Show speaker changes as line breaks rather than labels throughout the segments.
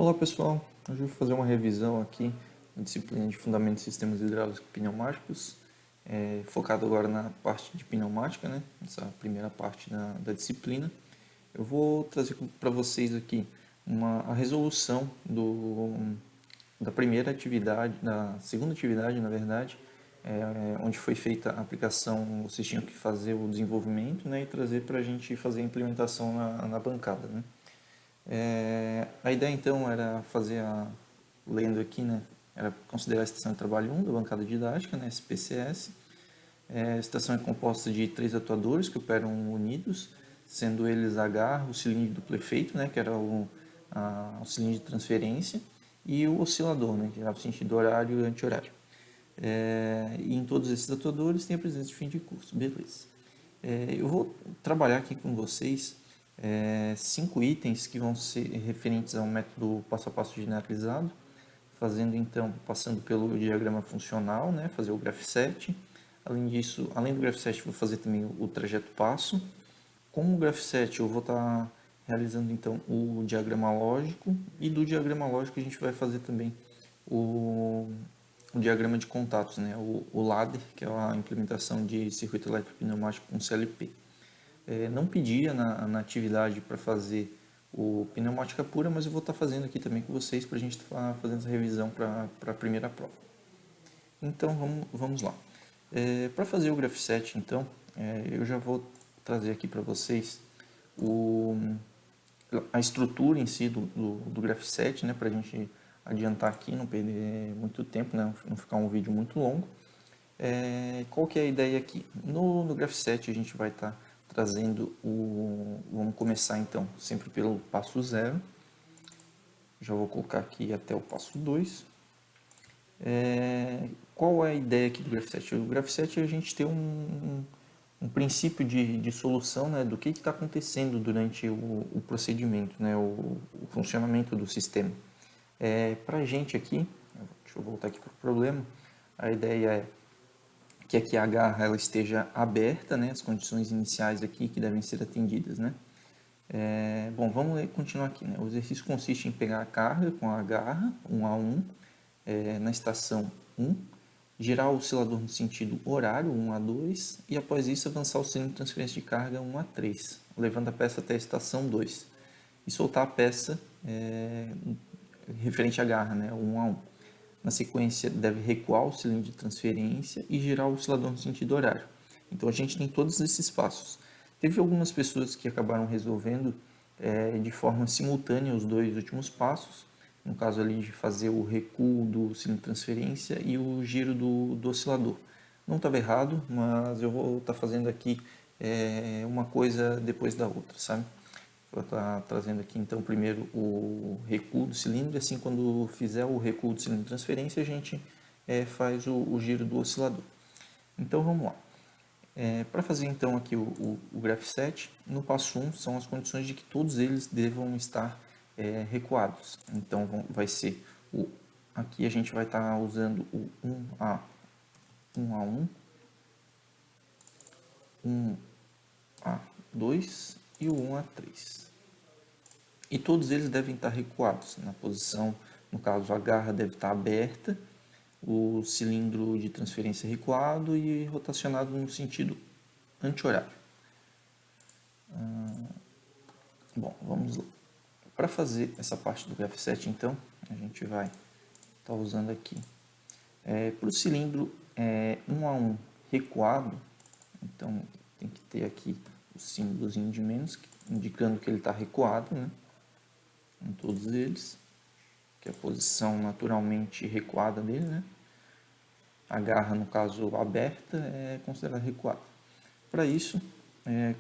Olá pessoal, hoje eu vou fazer uma revisão aqui da disciplina de Fundamentos de Sistemas Hidráulicos e Pneumáticos, focado agora na parte de pneumática, né? Essa primeira parte da disciplina. Eu vou trazer para vocês aqui a resolução da primeira atividade, da segunda atividade, na verdade, onde foi feita a aplicação. Vocês tinham que fazer o desenvolvimento, né, e trazer para a gente fazer a implementação na bancada, né? A ideia então era lendo aqui, né, era considerar a estação de trabalho 1 da bancada didática, né, SPCS. A estação é composta de 3 atuadores que operam unidos, sendo eles a garra, o cilindro duplo efeito, né, que era o cilindro de transferência, e o oscilador, né, que era o sentido horário e anti-horário. E em todos esses atuadores tem a presença de fim de curso, beleza. Eu vou trabalhar aqui com vocês 5 itens que vão ser referentes ao método passo a passo generalizado, passando pelo diagrama funcional, né, fazer o graph set. Além disso, além do graph set, vou fazer também o trajeto passo. Com o graph set, eu vou estar realizando então o diagrama lógico, e do diagrama lógico a gente vai fazer também o diagrama de contatos, né, o ladder, que é a implementação de circuito elétrico pneumático com CLP. Não pedia na atividade para fazer o pneumática pura, mas eu vou estar fazendo aqui também com vocês para a gente estar fazendo essa revisão para a primeira prova. Então vamos lá. Para fazer o graph set, então, eu já vou trazer aqui para vocês a estrutura em si do graph set, né, para a gente adiantar aqui, não perder muito tempo, né, não ficar um vídeo muito longo. Qual que é a ideia aqui? No graph set a gente vai estar trazendo vamos começar então sempre pelo passo 0. Já vou colocar aqui até o passo 2. Qual é a ideia aqui do graph set? O graph set é a gente ter um princípio de solução, né, do que está acontecendo durante o procedimento, né, o funcionamento do sistema. Para a gente aqui, deixa eu voltar aqui para o problema, a ideia é que aqui a garra ela esteja aberta, né, as condições iniciais aqui que devem ser atendidas, né. Bom, vamos continuar aqui, né. O exercício consiste em pegar a carga com a garra 1 a 1 na estação 1, girar o oscilador no sentido horário 1 a 2 e após isso avançar o cilindro de transferência de carga 1 a 3, levando a peça até a estação 2 e soltar a peça referente à garra, né, 1 a 1. Na sequência, deve recuar o cilindro de transferência e girar o oscilador no sentido horário. Então, a gente tem todos esses passos. Teve algumas pessoas que acabaram resolvendo de forma simultânea os dois últimos passos, no caso ali de fazer o recuo do cilindro de transferência e o giro do oscilador. Não estava errado, mas eu vou estar fazendo aqui uma coisa depois da outra, sabe? Vou estar trazendo aqui então primeiro o recuo do cilindro, e assim quando fizer o recuo do cilindro de transferência a gente faz o giro do oscilador. Então vamos lá. Para fazer então aqui o graph set, no passo 1 são as condições de que todos eles devam estar recuados. Então vai ser aqui a gente vai estar usando o 1 a 1, 1 a 2 e o 1 a 3. E todos eles devem estar recuados na posição, no caso a garra deve estar aberta, o cilindro de transferência recuado e rotacionado no sentido anti-horário. Bom, vamos lá. Para fazer essa parte do graph set, então, a gente vai estar usando aqui. Para o cilindro 1 a 1 recuado, então tem que ter aqui o símbolozinho de menos, indicando que ele está recuado, né? Em todos eles, que é a posição naturalmente recuada dele, né? A garra, no caso aberta, é considerada recuada. Para isso,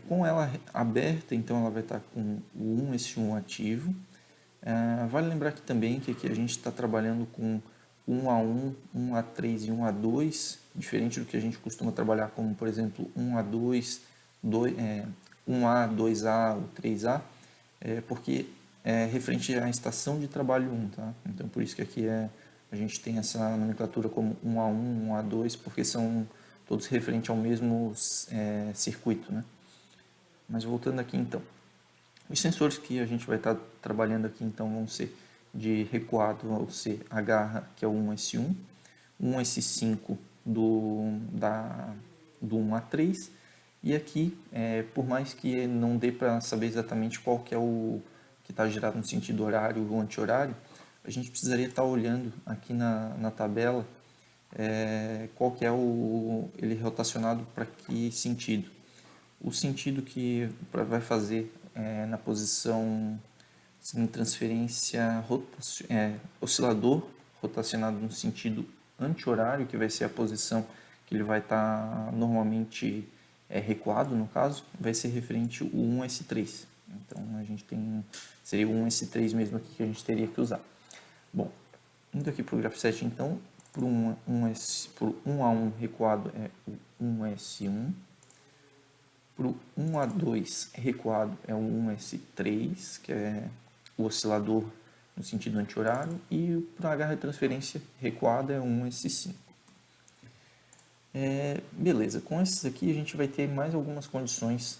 com ela aberta, então ela vai estar com o 1, esse 1 ativo. Vale lembrar aqui também que aqui a gente está trabalhando com 1 a 1, 1 a 3 e 1 a 2, diferente do que a gente costuma trabalhar como, por exemplo, 1 a 2, 1A, 2A ou 3A, porque é referente à estação de trabalho 1, tá? Então, por isso que aqui a gente tem essa nomenclatura como 1 a 1, 1 a 2, porque são todos referentes ao mesmo circuito, né? Mas voltando aqui então, os sensores que a gente vai estar trabalhando aqui então vão ser de recuado vai ser a garra, que é o 1S1, 1S5 do 1 a 3, e aqui, por mais que não dê para saber exatamente qual que é o que está girado no sentido horário ou anti-horário, a gente precisaria estar olhando aqui na tabela qual que é ele rotacionado para que sentido. O sentido que vai fazer na posição sem transferência oscilador rotacionado no sentido anti-horário, que vai ser a posição que ele vai estar normalmente recuado, no caso, vai ser referente ao 1S3. Então, a gente seria o 1S3 mesmo aqui que a gente teria que usar. Bom, indo aqui para o Graph7, então, por 1 a 1 recuado é o 1S1, para o 1 a 2 recuado é o 1S3, que é o oscilador no sentido anti-horário, e para a garra de transferência recuada é o 1S5. Beleza, com esses aqui a gente vai ter mais algumas condições.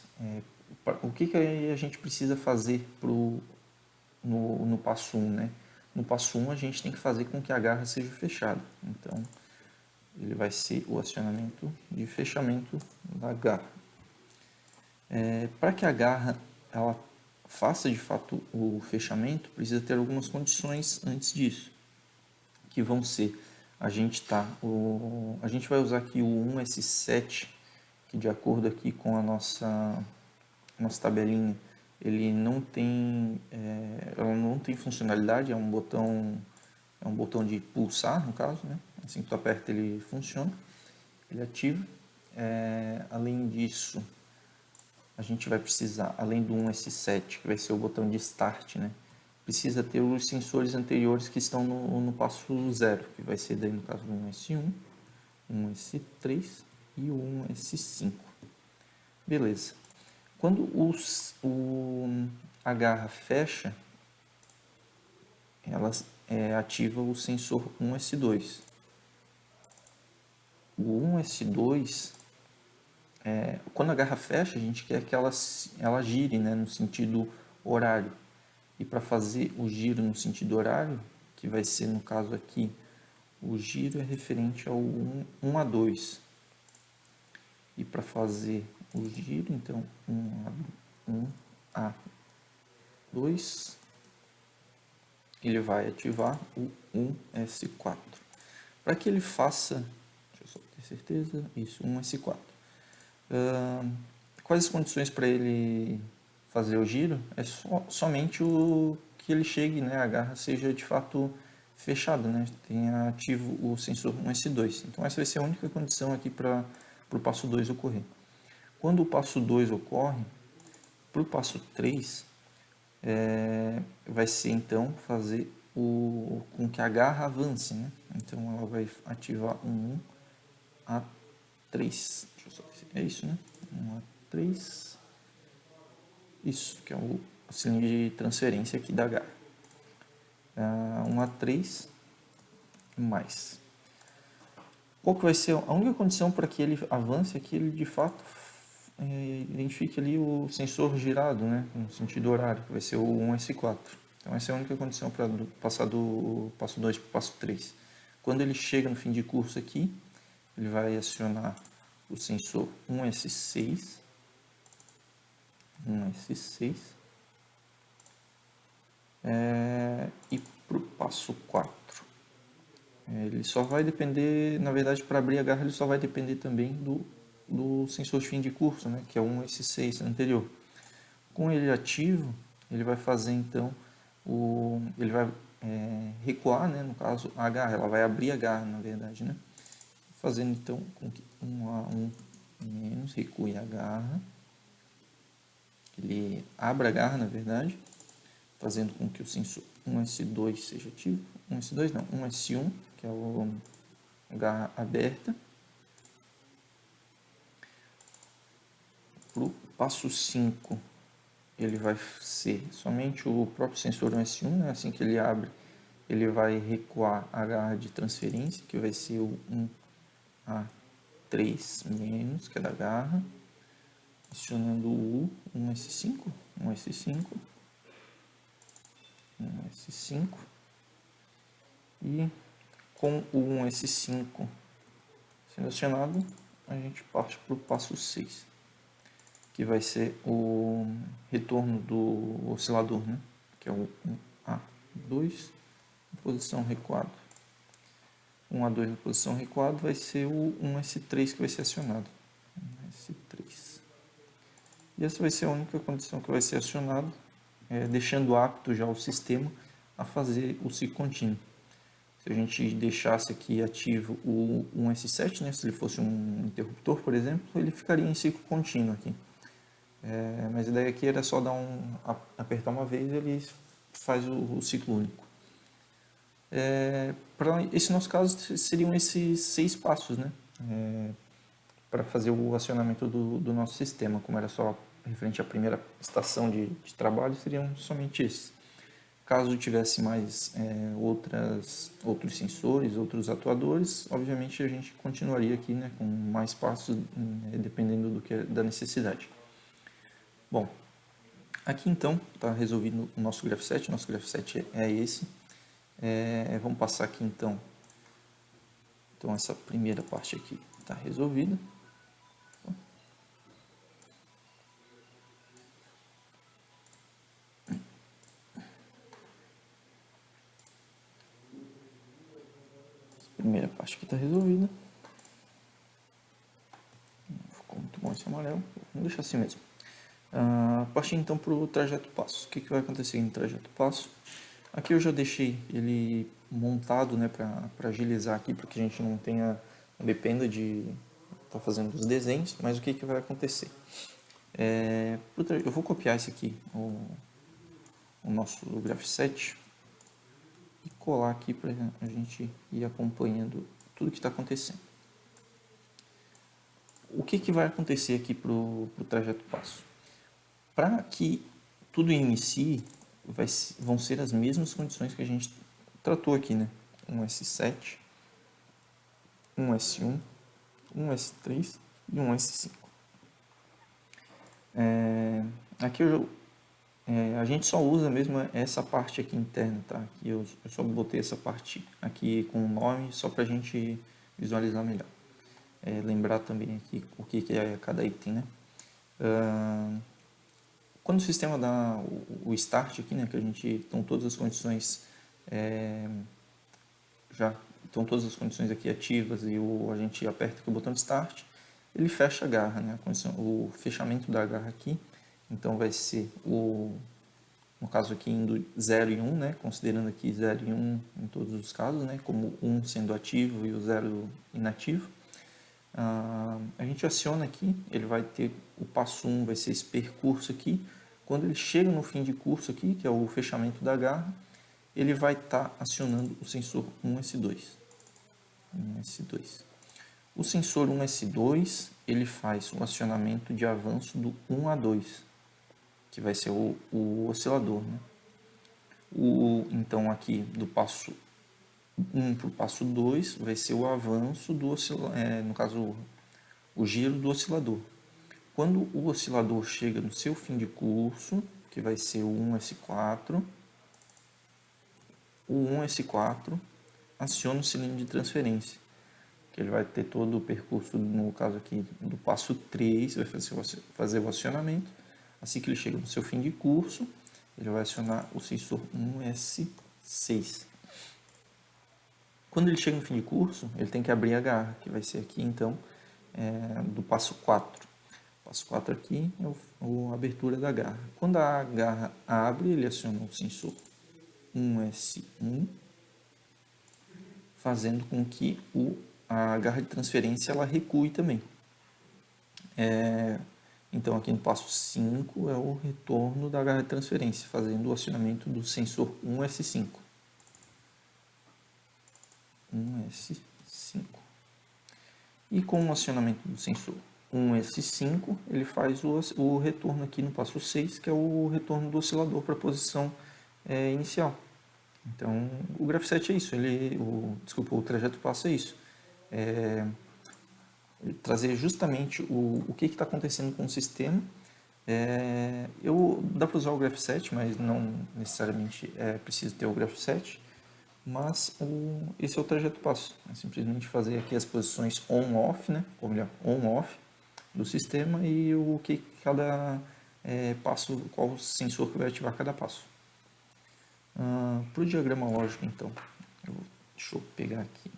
O que a gente precisa fazer no passo 1, né? No passo 1 a gente tem que fazer com que a garra seja fechada. Então, ele vai ser o acionamento de fechamento da garra. Para que a garra ela faça de fato o fechamento, precisa ter algumas condições antes disso, que vão ser, a gente vai usar aqui o 1S7, que de acordo aqui com a nossa tabelinha, ele ela não tem funcionalidade, é um botão de pulsar, no caso, né? Assim que tu aperta ele funciona, ele ativa. Além disso, a gente vai precisar, além do 1S7, que vai ser o botão de Start, né? Precisa ter os sensores anteriores que estão no passo 0, que vai ser daí no caso do 1S1, 1S3 e o 1S5. Beleza. Quando a garra fecha, ela ativa o sensor 1S2. O 1S2, quando a garra fecha, a gente quer que ela gire, né, no sentido horário. E para fazer o giro no sentido horário, que vai ser no caso aqui, o giro é referente ao 1 a 2. E para fazer o giro, então, 1 a 2, ele vai ativar o 1S4. Para que ele faça, deixa eu só ter certeza, isso, 1S4. Quais as condições para ele fazer o giro? É somente o que ele chegue, né, a garra seja de fato fechada, né, tenha ativo o sensor 1S2. Então essa vai ser a única condição aqui para o passo 2 ocorrer. Quando o passo 2 ocorre, para o passo 3, vai ser então fazer com que a garra avance, né? Então ela vai ativar um 1 a 3. Deixa eu só ver. É isso, né? 1 a 3. Isso, que é o cilindro de transferência aqui da garra. 1 a 3 mais. Qual que vai ser a única condição para que ele avance é que ele de fato identifique ali o sensor girado, né, no sentido horário, que vai ser o 1S4. Então essa é a única condição para passar do passo 2 para o passo 3. Quando ele chega no fim de curso aqui, ele vai acionar o sensor 1S6, 1S6, e para o passo 4. Ele só vai depender, na verdade, para abrir a garra, ele só vai depender também do sensor de fim de curso, né, que é o 1S6 anterior. Com ele ativo, ele vai fazer então, ele vai recuar, né, no caso, a garra, ela vai abrir a garra, na verdade, né, fazendo então com que 1 a 1 menos recue a garra, ele abra a garra, na verdade, fazendo com que o sensor 1S2 seja ativo, 1S2 não, 1S1, que é a garra aberta. Para o passo 5, ele vai ser somente o próprio sensor 1S1, né? Assim que ele abre, ele vai recuar a garra de transferência, que vai ser o 1A3 menos, que é da garra, acionando o 1S5, 1S5, 1S5, E com o 1S5 sendo acionado, a gente parte para o passo 6, que vai ser o retorno do oscilador, né? Que é o 1A2 em posição recuado. 1A2 em posição recuado vai ser o 1S3 que vai ser acionado. 1S3. E essa vai ser a única condição que vai ser acionada, deixando apto já o sistema a fazer o ciclo contínuo. Se a gente deixasse aqui ativo o 1S7, né, se ele fosse um interruptor, por exemplo, ele ficaria em ciclo contínuo aqui. Mas a ideia aqui era só apertar uma vez e ele faz o ciclo único. Para esse nosso caso, seriam esses 6 passos, né? Para fazer o acionamento do nosso sistema. Como era só referente à primeira estação de trabalho, seriam somente esses. Caso tivesse mais outros sensores, outros atuadores, obviamente a gente continuaria aqui, né, com mais passos, dependendo da necessidade. Bom, aqui então está resolvido o nosso graph set. Nosso graph set é esse. Vamos passar aqui então. Então essa primeira parte aqui está resolvida. Primeira parte aqui está resolvida. Ficou muito bom esse amarelo. Vamos deixar assim mesmo. Partindo então para o trajeto passo. O que vai acontecer no trajeto passo? Aqui eu já deixei ele montado, né, para agilizar aqui, para que a gente não dependa de estar fazendo os desenhos. Mas o que vai acontecer? Eu vou copiar esse aqui, o nosso graph set, e colar aqui para a gente ir acompanhando tudo que está acontecendo. O que vai acontecer aqui para o trajeto passo? Para que tudo inicie, vão ser as mesmas condições que a gente tratou aqui, né? 1S7, 1S1, 1S3 e 1S5. Aqui a gente só usa mesmo essa parte aqui interna, tá? Aqui eu só botei essa parte aqui com o nome só para a gente visualizar melhor. Lembrar também aqui o que é cada item, né? Quando o sistema dá o start aqui, né, que a gente estão todas as condições já estão todas as condições aqui ativas e a gente aperta aqui o botão de start, ele fecha a garra, né, o fechamento da garra aqui. Então vai ser no caso aqui indo 0 e 1, né, considerando aqui 0 e 1 em todos os casos, né, como 1 sendo ativo e o 0 inativo. A gente aciona aqui, ele vai ter o passo 1, vai ser esse percurso aqui. Quando ele chega no fim de curso aqui, que é o fechamento da garra, ele vai estar acionando o sensor 1S2. O sensor 1S2, ele faz o acionamento de avanço do 1A2, que vai ser o oscilador, né? Então aqui do passo 1 para o passo 2 vai ser o avanço do oscilador, no caso o giro do oscilador. Quando o oscilador chega no seu fim de curso, que vai ser o 1S4, o 1S4 aciona o cilindro de transferência, que ele vai ter todo o percurso, no caso aqui do passo 3, vai fazer o acionamento. Assim que ele chega no seu fim de curso, ele vai acionar o sensor 1S6. Quando ele chega no fim de curso, ele tem que abrir a garra, que vai ser aqui então do passo 4. O passo 4 aqui é a abertura da garra. Quando a garra abre, ele aciona o sensor 1S1, fazendo com que a garra de transferência ela recue também. Então aqui no passo 5 é o retorno da garra de transferência, fazendo o acionamento do sensor 1S5. 1S5. E com o acionamento do sensor 1S5, ele faz o retorno aqui no passo 6, que é o retorno do oscilador para a posição inicial. Então, o graph set é isso, o trajeto passo é isso. Trazer justamente o que está acontecendo com o sistema. Dá para usar o graph set, mas não necessariamente é preciso ter o graph set. Mas esse é o trajeto passo. É simplesmente fazer aqui as posições on-off, né? Ou melhor, on-off do sistema e o que cada passo, qual sensor que vai ativar cada passo. Para o diagrama lógico, então, deixa eu pegar aqui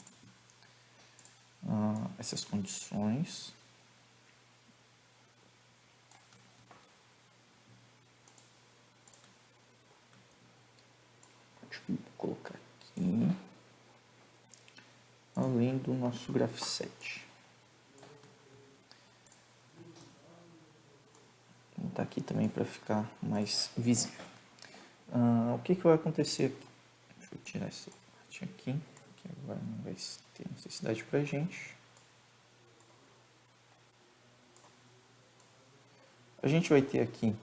essas condições. Deixa eu colocar aqui, além do nosso graph7. Vou botar aqui também para ficar mais visível. O que vai acontecer aqui? Deixa eu tirar essa parte aqui, que agora não vai ter necessidade para a gente. A gente vai ter aqui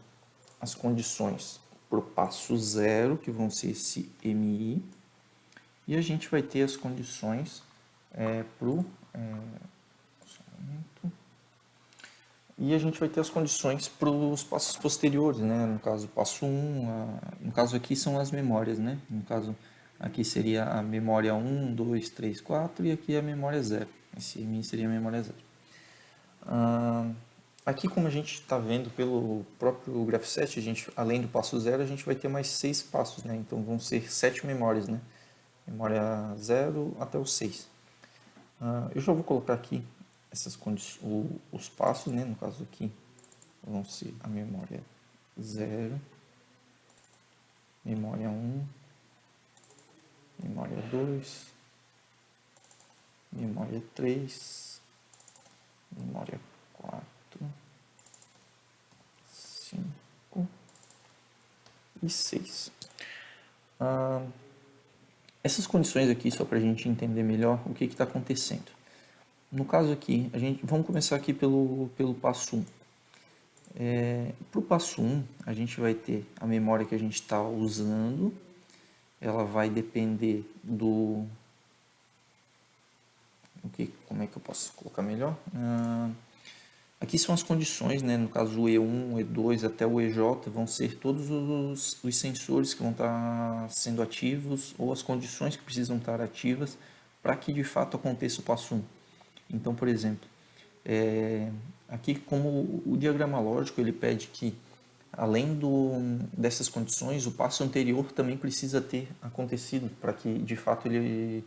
as condições para o passo 0, que vão ser esse MI, e a gente vai ter as condições para o... E a gente vai ter as condições para os passos posteriores, né? No caso, passo 1, no caso aqui são as memórias, né? No caso, aqui seria a memória 1, 2, 3, 4 e aqui a memória 0. Esse MI seria a memória 0. Aqui, como a gente está vendo pelo próprio graph7, a gente, além do passo 0, a gente vai ter mais 6 passos, né? Então, vão ser 7 memórias, né? Memória 0 até o 6. Eu já vou colocar aqui os passos, né? No caso aqui, vão ser a memória 0, memória 1, memória 2, memória 3, memória 4, 5 e 6. Essas condições aqui, só para a gente entender melhor o que está acontecendo. No caso aqui, vamos começar aqui pelo passo 1. Para o passo 1, a gente vai ter a memória que a gente está usando, ela vai depender do... Como é que eu posso colocar melhor? Aqui são as condições, né? No caso o E1, o E2 até o EJ vão ser todos os sensores que vão estar sendo ativos ou as condições que precisam estar ativas para que de fato aconteça o passo 1. Então, por exemplo, aqui como o diagrama lógico ele pede que além dessas condições, o passo anterior também precisa ter acontecido para que de fato ele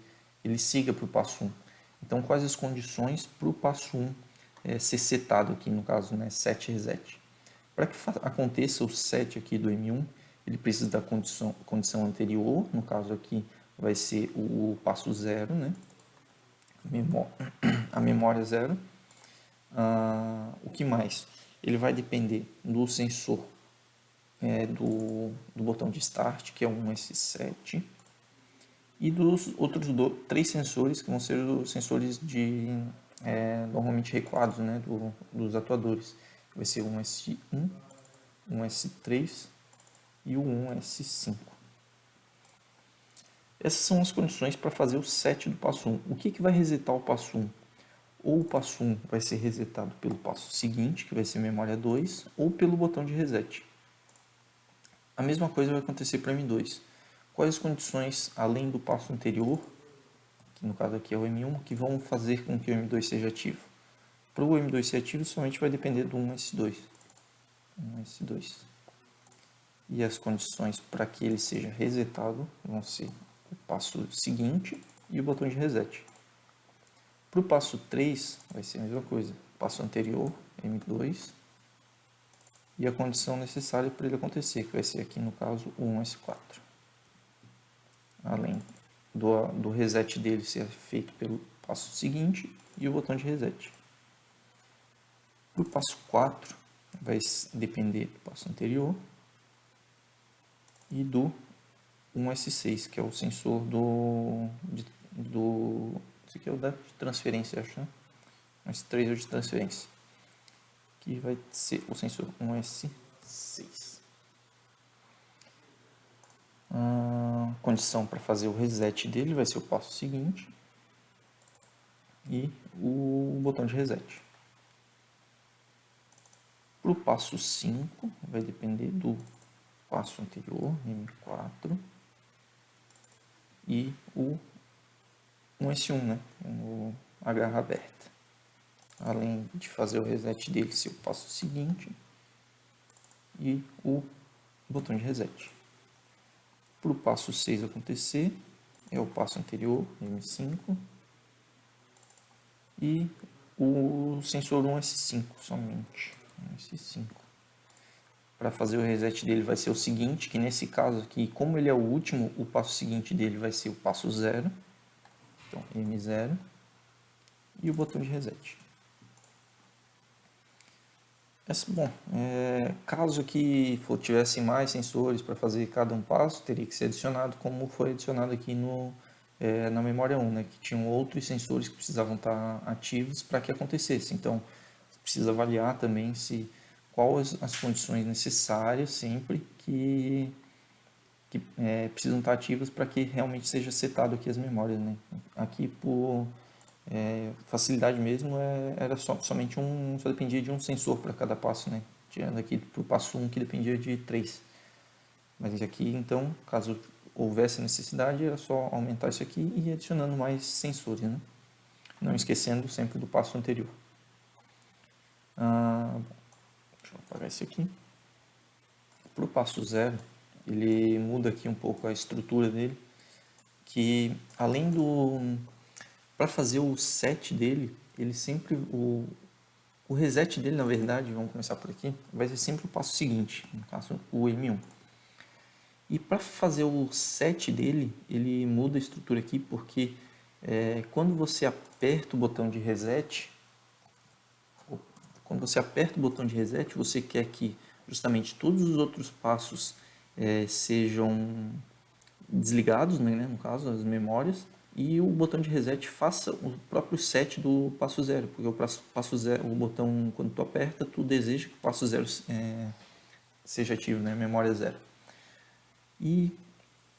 siga para o passo 1. Então, quais as condições para o passo 1 ser setado aqui, no caso, né, set reset? Para que aconteça o set aqui do M1, ele precisa da condição anterior, no caso aqui vai ser o passo 0, né? A memória 0. O que mais? Ele vai depender do sensor do botão de start, que é um S7, e dos outros 3 sensores, que vão ser os sensores normalmente recuados, né, dos atuadores. Vai ser um S1, um S3 e um S5. Essas são as condições para fazer o set do passo 1. O que vai resetar o passo 1? Ou o passo 1 vai ser resetado pelo passo seguinte, que vai ser memória 2, ou pelo botão de reset. A mesma coisa vai acontecer para M2. Quais as condições, além do passo anterior, que no caso aqui é o M1, que vão fazer com que o M2 seja ativo? Para o M2 ser ativo, somente vai depender do 1S2. 1S2. E as condições para que ele seja resetado vão ser o passo seguinte e o botão de reset. Para o passo 3, vai ser a mesma coisa. Passo anterior, M2, e a condição necessária para ele acontecer, que vai ser aqui no caso o 1S4. Além do reset dele ser feito pelo passo seguinte e o botão de reset. Para o passo 4, vai depender do passo anterior e do 1S6, que é o sensor isso aqui é o da transferência, acho, né? S3 é o de transferência, que vai ser o sensor 1S6. A condição para fazer o reset dele vai ser o passo seguinte e o botão de reset. Para o passo 5, vai depender do passo anterior, M4, e o 1S1, né, o garra aberta. Além de fazer o reset dele ser o passo seguinte e o botão de reset. Para o passo 6 acontecer, é o passo anterior, M5, e o sensor 1S5 somente. 1S5. Para fazer o reset dele vai ser o seguinte, que nesse caso aqui, como ele é o último, o passo seguinte dele vai ser o passo 0. Então, M0 e o botão de reset. Bom, caso que tivesse mais sensores para fazer cada um passo, teria que ser adicionado como foi adicionado aqui na memória 1, né, que tinham outros sensores que precisavam estar ativos para que acontecesse. Então, precisa avaliar também quais as condições necessárias sempre que precisam estar ativas para que realmente seja setado aqui as memórias, né? Aqui por facilidade mesmo era somente só dependia de um sensor para cada passo, né? Tirando aqui para o passo 1 que dependia de 3. Mas aqui então, caso houvesse necessidade, era só aumentar isso aqui e ir adicionando mais sensores, né? Não esquecendo sempre do passo anterior. Deixa eu apagar esse aqui. Para o passo 0, ele muda aqui um pouco a estrutura dele, que além para fazer o set dele, ele sempre o reset dele, na verdade, vamos começar por aqui, vai ser sempre o passo seguinte, no caso o M1. E para fazer o set dele, ele muda a estrutura aqui porque quando você aperta o botão de reset, você quer que justamente todos os outros passos sejam desligados, né, no caso, as memórias, e o botão de reset faça o próprio set do passo 0, porque o passo 0, o botão, quando tu aperta, tu deseja que o passo 0 seja ativo, né, memória 0. E,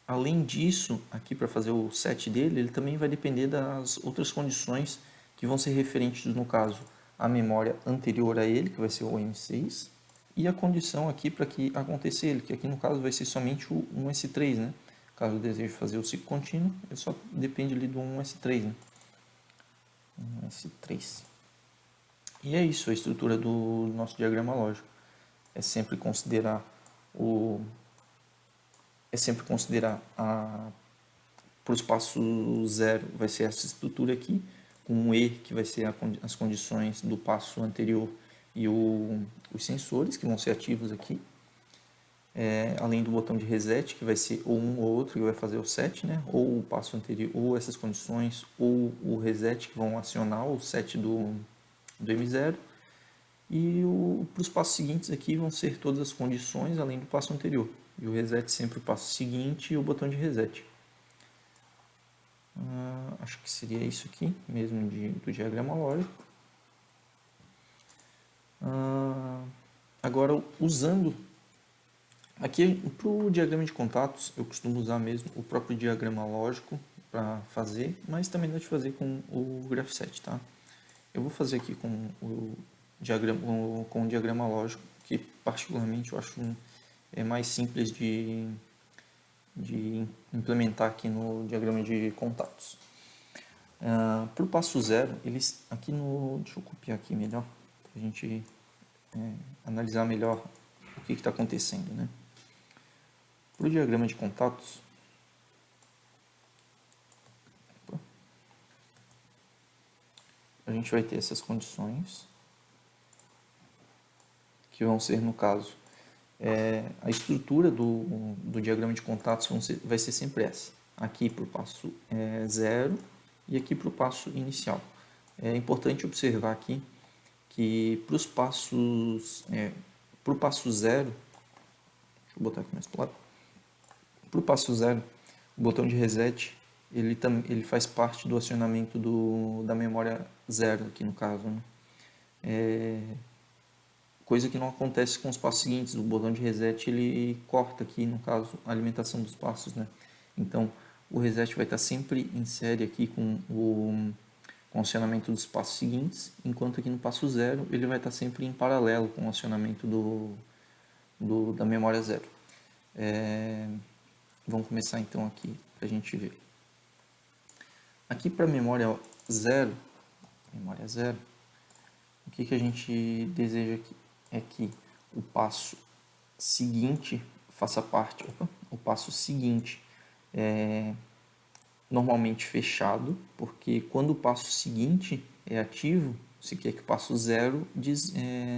além disso, aqui para fazer o set dele, ele também vai depender das outras condições que vão ser referentes, no caso, a memória anterior a ele, que vai ser o M6, e a condição aqui para que aconteça ele, que aqui no caso vai ser somente o 1S3, né? Caso eu deseje fazer o ciclo contínuo, ele só depende ali do 1S3, né? 1S3. E é isso, a estrutura do nosso diagrama lógico. É sempre considerar para o espaço 0 vai ser essa estrutura aqui, com um E que vai ser as condições do passo anterior e os sensores que vão ser ativos aqui. Além do botão de reset, que vai ser ou um ou outro que vai fazer o set, né? Ou o passo anterior, ou essas condições, ou o reset que vão acionar o set do M0. E para os passos seguintes aqui vão ser todas as condições além do passo anterior. E o reset sempre o passo seguinte e o botão de reset. Acho que seria isso aqui mesmo do diagrama lógico. Agora, usando aqui para o diagrama de contatos, eu costumo usar mesmo o próprio diagrama lógico para fazer, mas também dá de fazer com o Graphset, tá? Eu vou fazer aqui com o diagrama lógico, que particularmente eu acho mais simples de implementar aqui no diagrama de contatos. Para o passo 0, eles aqui deixa eu copiar aqui melhor, para a gente analisar melhor o que está acontecendo, né? Para o diagrama de contatos, a gente vai ter essas condições, que vão ser, no caso, a estrutura do diagrama de contatos vai ser sempre essa. Aqui para o passo 0 e aqui para o passo inicial. É importante observar aqui que para os passos, para o passo 0, deixa eu botar aqui mais para o lado. Para o passo 0, o botão de reset, ele faz parte do acionamento da memória 0 aqui no caso, né? Coisa que não acontece com os passos seguintes. O botão de reset ele corta aqui, no caso, a alimentação dos passos, né? Então, o reset vai estar sempre em série aqui com o acionamento dos passos seguintes, enquanto aqui no passo 0 ele vai estar sempre em paralelo com o acionamento da memória 0. Vamos começar então aqui para a gente ver. Aqui para memória 0, o que a gente deseja aqui é que o passo seguinte faça parte, o passo seguinte é normalmente fechado, porque quando o passo seguinte é ativo, você quer que o passo 0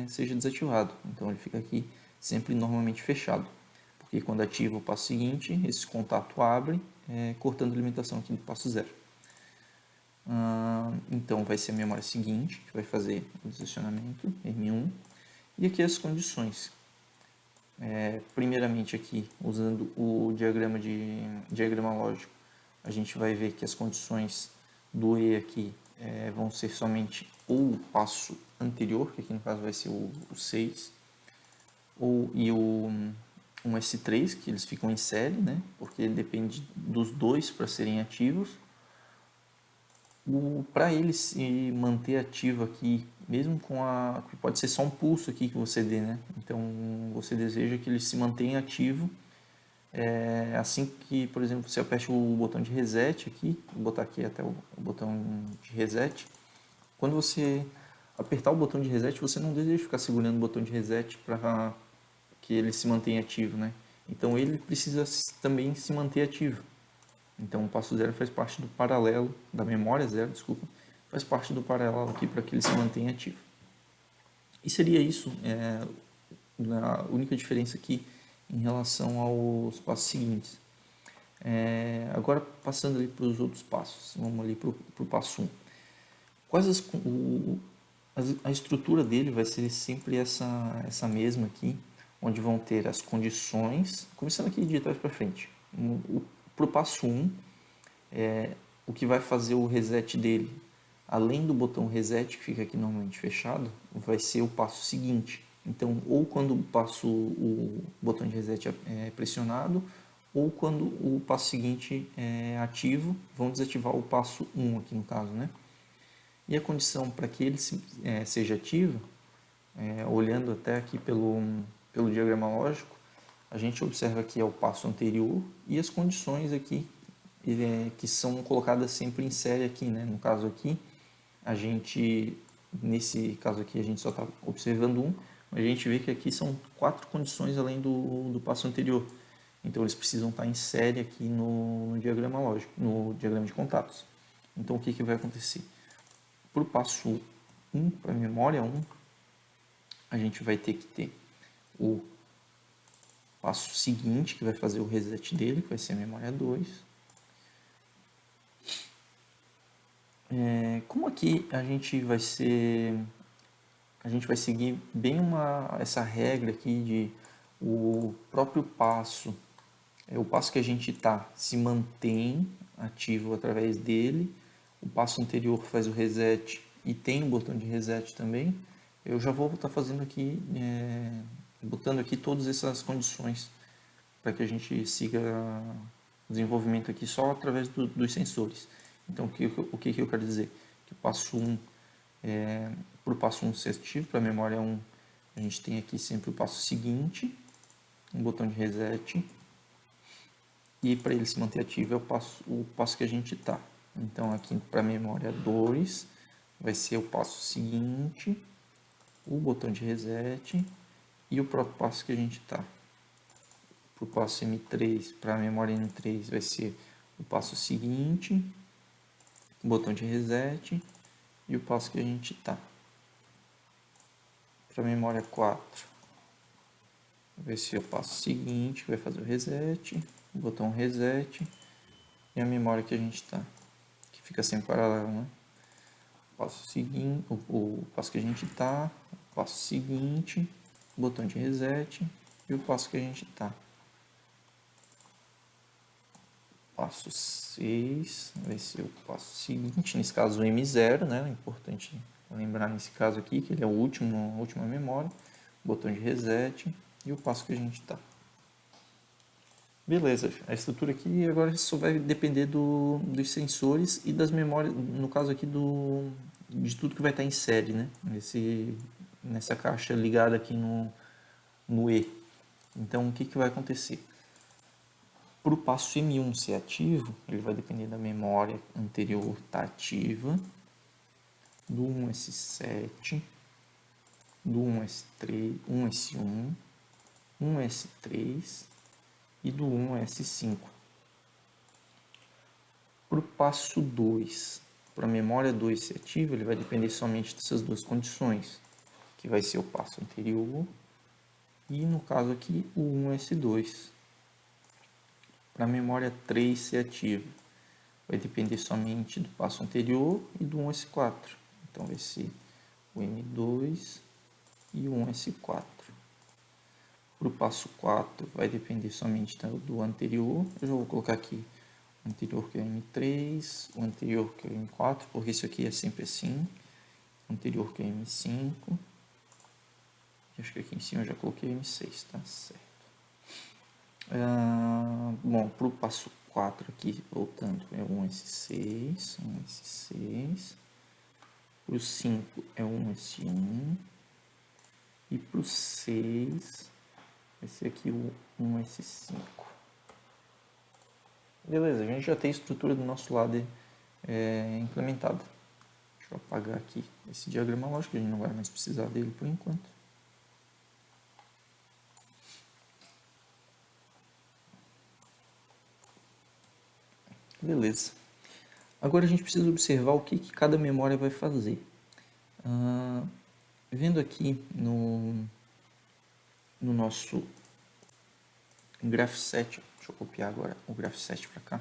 seja desativado. Então ele fica aqui sempre normalmente fechado, porque quando ativa o passo seguinte, esse contato abre, cortando a alimentação aqui do passo 0. Então vai ser a memória seguinte que vai fazer o direcionamento, M1, e aqui as condições. Primeiramente aqui, usando o diagrama lógico, a gente vai ver que as condições do E aqui vão ser somente ou o passo anterior, que aqui no caso vai ser o 6, e um S3, que eles ficam em série, né? Porque ele depende dos dois para serem ativos. Para ele se manter ativo aqui, mesmo com pode ser só um pulso aqui que você dê, né? Então você deseja que ele se mantenha ativo assim que, por exemplo, você aperte o botão de reset aqui, vou botar aqui até o botão de reset. Quando você apertar o botão de reset, você não deseja ficar segurando o botão de reset para que ele se mantenha ativo, né? Então ele precisa também se manter ativo. Então o passo 0 faz parte do paralelo, da memória 0, desculpa, faz parte do paralelo aqui para que ele se mantenha ativo. E seria isso, a única diferença aqui em relação aos passos seguintes. Agora passando ali para os outros passos, vamos ali para o passo 1. A estrutura dele vai ser sempre essa mesma aqui, onde vão ter as condições, começando aqui de trás para frente. Para o passo 1, o que vai fazer o reset dele, além do botão reset, que fica aqui normalmente fechado, vai ser o passo seguinte. Então, ou quando o botão de reset é pressionado, ou quando o passo seguinte é ativo, vão desativar o passo 1 aqui no caso, né? E a condição para que ele seja ativo, olhando até aqui pelo diagrama lógico, a gente observa que é o passo anterior e as condições aqui que são colocadas sempre em série aqui, né? No caso aqui, nesse caso aqui a gente só está observando um, mas a gente vê que aqui são 4 condições além do passo anterior. Então eles precisam estar em série aqui no diagrama lógico, no diagrama de contatos. Então o que vai acontecer? Para o passo 1, para a memória 1, a gente vai ter que ter o passo seguinte, que vai fazer o reset dele, que vai ser a memória 2. Como aqui a gente vai seguir bem essa regra aqui de o próprio passo, o passo que a gente está se mantém ativo através dele, o passo anterior faz o reset e tem o botão de reset também. Eu já vou estar fazendo aqui, botando aqui todas essas condições para que a gente siga o desenvolvimento aqui só através dos sensores. Então, o que eu quero dizer? Que o passo 1, para o passo 1 ser ativo, para a memória 1, a gente tem aqui sempre o passo seguinte, um botão de reset, e para ele se manter ativo é o passo que a gente está. Então, aqui para a memória 2, vai ser o passo seguinte, o botão de reset e o próprio passo que a gente está. Para o passo M3, para a memória M3, vai ser o passo seguinte, o botão de reset e o passo que a gente está. Para a memória 4, vai ser o passo seguinte, que vai fazer o reset, o botão reset e a memória que a gente está, que fica sempre paralelo, né? O passo seguinte, o passo que a gente está, o passo seguinte, o botão de reset e o passo que a gente está. Passo 6 vai ser o passo seguinte, nesse caso o M0, né? É importante lembrar nesse caso aqui que ele é a última memória, botão de reset e o passo que a gente está. Beleza, a estrutura aqui agora só vai depender dos sensores e das memórias, no caso aqui de tudo que vai estar em série, né? Nessa caixa ligada aqui no E. Então o que vai acontecer? Para o passo M1 ser ativo, ele vai depender da memória anterior estar ativa, do 1S7, do 1S3, 1S1, 1S3 e do 1S5. Para o passo 2, para a memória 2 ser ativa, ele vai depender somente dessas duas condições, que vai ser o passo anterior e, no caso aqui, o 1S2. Para a memória 3 ser ativa, vai depender somente do passo anterior e do 1S4. Então vai ser o M2 e o 1S4. Para o passo 4 vai depender somente do anterior. Eu já vou colocar aqui o anterior que é o M3, o anterior que é o M4, porque isso aqui é sempre assim. O anterior que é o M5. Acho que aqui em cima eu já coloquei o M6, tá certo. Bom, para o passo 4 aqui, voltando, é o 1S6, 1S6. Para o 5 é o 1S1. E para o 6 vai ser aqui o 1S5. Beleza, a gente já tem a estrutura do nosso lado implementada. Deixa eu apagar aqui esse diagrama lógico, a gente não vai mais precisar dele por enquanto. Beleza. Agora a gente precisa observar o que cada memória vai fazer. Vendo aqui no nosso Graph7, deixa eu copiar agora o Graph7 para cá.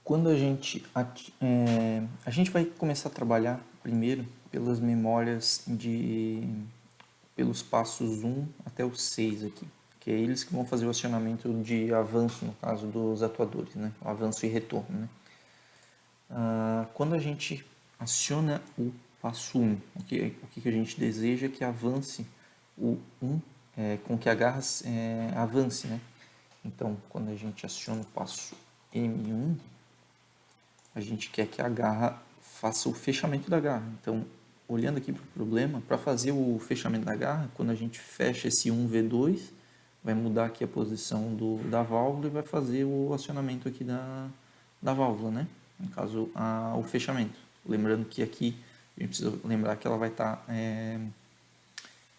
Quando a gente vai começar a trabalhar primeiro pelas memórias pelos passos 1 até o 6 aqui, que é eles que vão fazer o acionamento de avanço, no caso dos atuadores, né? O avanço e retorno, né? Quando a gente aciona o passo 1, o que a gente deseja é que avance o 1, com que a garra avance, né? Então, quando a gente aciona o passo M1, a gente quer que a garra faça o fechamento da garra. Então, olhando aqui para o problema, para fazer o fechamento da garra, quando a gente fecha esse 1V2, vai mudar aqui a posição da válvula e vai fazer o acionamento aqui da válvula, né? No caso, o fechamento. Lembrando que aqui, a gente precisa lembrar que ela vai estar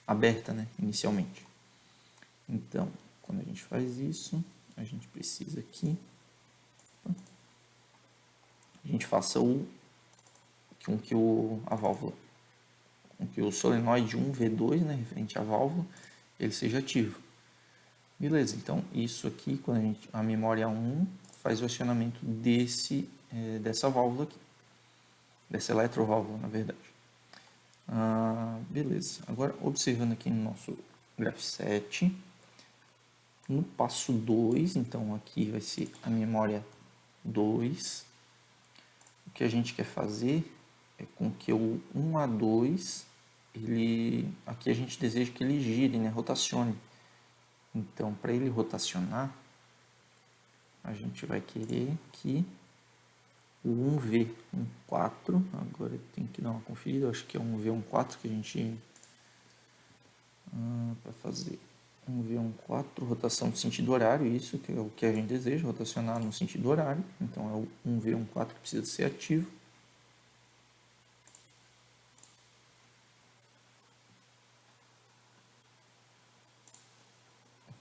aberta, né? Inicialmente. Então, quando a gente faz isso, a gente precisa aqui... a gente faça com que a válvula, com que o solenoide 1V2, né, referente à válvula, ele seja ativo. Beleza, então isso aqui, quando a memória 1 faz o acionamento dessa válvula aqui, dessa eletroválvula, na verdade. Beleza, agora observando aqui no nosso Graph7, no passo 2, então aqui vai ser a memória 2, o que a gente quer fazer é com que o 1A2, aqui a gente deseja que ele gire, né, rotacione. Então, para ele rotacionar, a gente vai querer que o 1V14, agora eu tenho que dar uma conferida, eu acho que é 1V14 que a gente... para fazer 1V14, rotação no sentido horário, isso que é o que a gente deseja, rotacionar no sentido horário. Então, é o 1V14 que precisa ser ativo.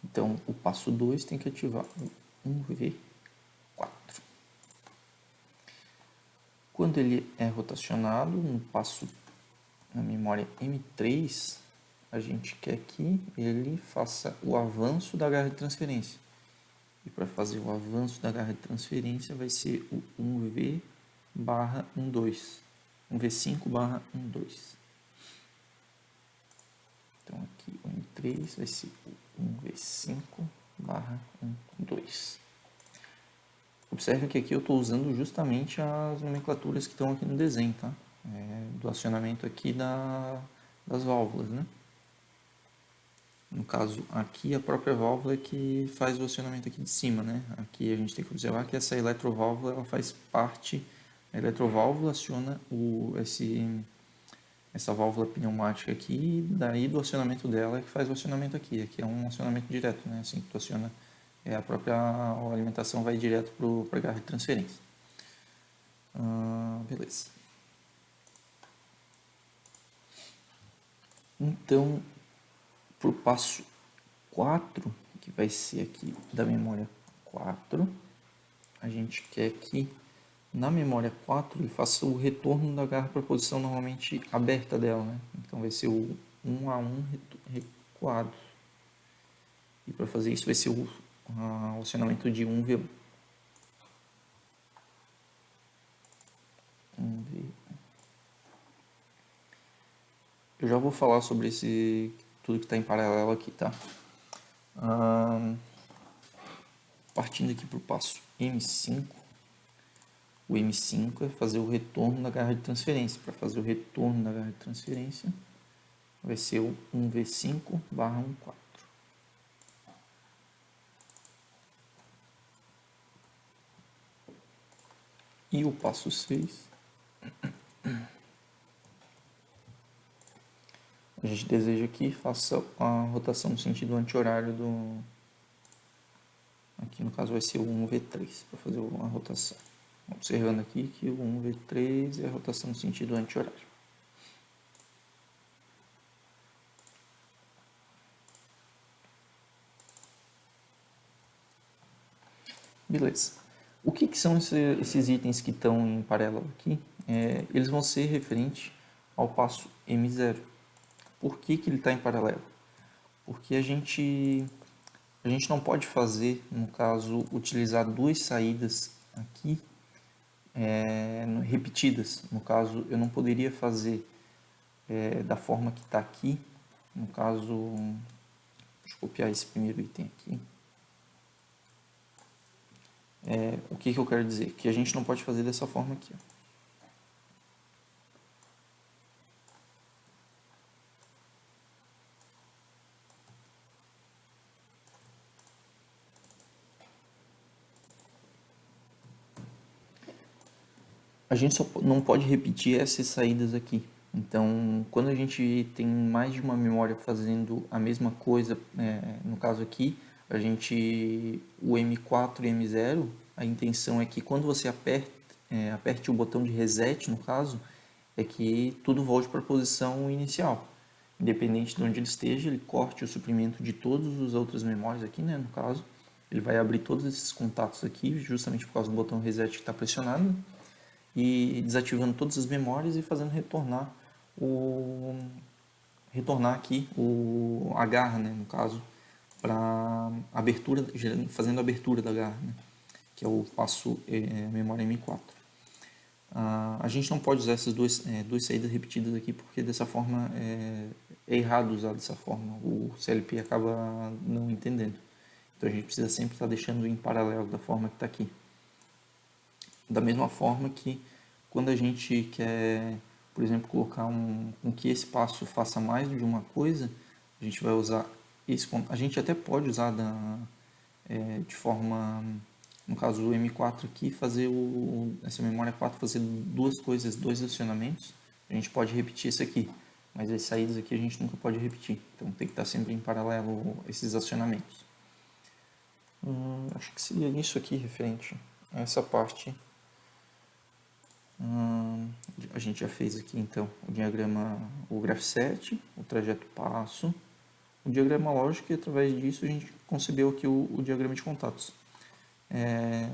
Então, o passo 2 tem que ativar o 1V4. Quando ele é rotacionado, na memória M3, a gente quer que ele faça o avanço da garra de transferência. E para fazer o avanço da garra de transferência vai ser o 1V/12. 1V5/12. Então aqui o M3 vai ser o 1V5/12. Observe que aqui eu estou usando justamente as nomenclaturas que estão aqui no desenho, tá? Do acionamento aqui das válvulas, né? No caso, aqui a própria válvula é que faz o acionamento aqui de cima, né? Aqui a gente tem que observar que essa eletroválvula ela faz parte, a eletroválvula aciona essa válvula pneumática aqui, e daí do acionamento dela é que faz o acionamento aqui. Aqui é um acionamento direto, né? Assim que tu aciona, a própria alimentação vai direto para a garra de transferência. Beleza. Então, para o passo 4, que vai ser aqui da memória 4, a gente quer que na memória 4 ele faça o retorno da garra para a posição normalmente aberta dela, né? Então vai ser o 1 a 1 recuado. E para fazer isso vai ser o acionamento de 1V1. 1V1. Eu já vou falar sobre tudo que está em paralelo aqui, tá? Partindo aqui para o passo M5, o M5 é fazer o retorno da garra de transferência. Para fazer o retorno da garra de transferência, vai ser o 1V5/14. E o passo 6, a gente deseja que faça a rotação no sentido anti-horário do... Aqui no caso vai ser o 1V3 para fazer a rotação. Observando aqui que o 1V3 é a rotação no sentido anti-horário. Beleza. O que são esses itens que estão em paralelo aqui? Eles vão ser referentes ao passo M0. Por que ele está em paralelo? Porque a gente não pode fazer, no caso, utilizar duas saídas aqui repetidas. No caso, eu não poderia fazer da forma que está aqui. No caso, deixa eu copiar esse primeiro item aqui. O que eu quero dizer? Que a gente não pode fazer dessa forma aqui. Ó. A gente só não pode repetir essas saídas aqui. Então, quando a gente tem mais de uma memória fazendo a mesma coisa, no caso aqui, o M4 e M0, a intenção é que quando você aperte o botão de reset, no caso, é que tudo volte para a posição inicial. Independente de onde ele esteja, ele corte o suprimento de todas as outras memórias aqui, né, no caso. Ele vai abrir todos esses contatos aqui, justamente por causa do botão reset que está pressionado, e desativando todas as memórias e fazendo retornar aqui a garra, né, no caso, para abertura, fazendo a abertura da garra, né, que é o passo memória M4. A gente não pode usar essas duas saídas repetidas aqui, porque dessa forma é errado usar dessa forma, o CLP acaba não entendendo. Então a gente precisa sempre estar deixando em paralelo da forma que está aqui. Da mesma forma que quando a gente quer, por exemplo, colocar com que esse passo faça mais de uma coisa, a gente vai usar a gente até pode usar de forma, no caso do M4 aqui, fazer essa memória 4 fazer duas coisas, dois acionamentos. A gente pode repetir isso aqui, mas as saídas aqui a gente nunca pode repetir. Então tem que estar sempre em paralelo esses acionamentos. Acho que seria isso aqui referente a essa parte. A gente já fez aqui então o diagrama, o graph set, o trajeto passo, o diagrama lógico, e através disso a gente concebeu aqui o diagrama de contatos.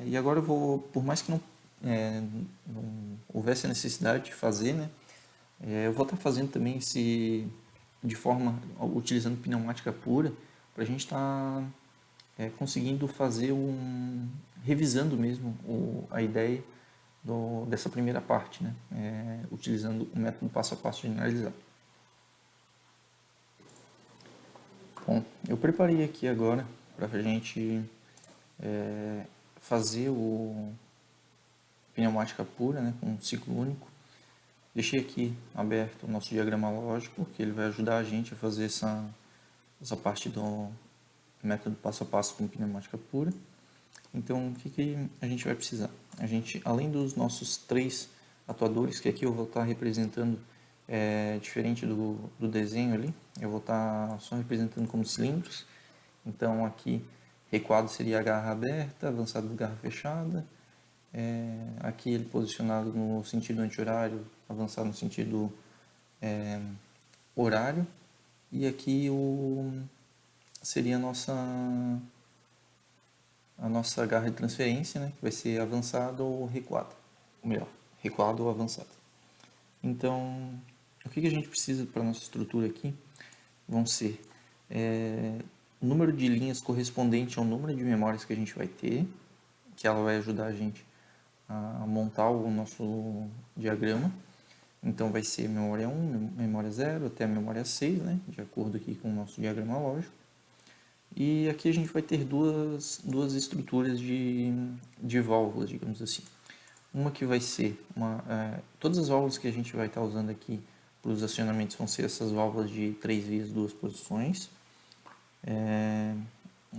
E agora eu vou, por mais que não houvesse a necessidade de fazer, né, eu vou estar fazendo também de forma, utilizando pneumática pura, para a gente estar conseguindo fazer revisando mesmo a ideia dessa primeira parte, né? Utilizando o método passo a passo generalizado. Bom, eu preparei aqui agora para a gente fazer o pneumática pura, né, com um ciclo único. Deixei aqui aberto o nosso diagrama lógico, que ele vai ajudar a gente a fazer essa parte do método passo a passo com pneumática pura. Então, o que a gente vai precisar? A gente, além dos nossos 3 atuadores, que aqui eu vou estar representando Diferente do desenho ali, eu vou estar só representando como cilindros. Então aqui recuado seria a garra aberta, avançado garra fechada. Aqui ele posicionado no sentido anti-horário, avançado no sentido horário. E aqui seria a nossa garra de transferência, né, que vai ser avançado ou recuado. Ou melhor, recuado ou avançado. Então, o que a gente precisa para a nossa estrutura aqui vão ser o número de linhas correspondente ao número de memórias que a gente vai ter, que ela vai ajudar a gente a montar o nosso diagrama. Então vai ser memória 1, memória 0 até a memória 6, né, de acordo aqui com o nosso diagrama lógico. E aqui a gente vai ter duas estruturas de válvulas, digamos assim. Uma que vai ser, todas as válvulas que a gente vai estar usando aqui para os acionamentos vão ser essas válvulas de 3 vias, 2 posições.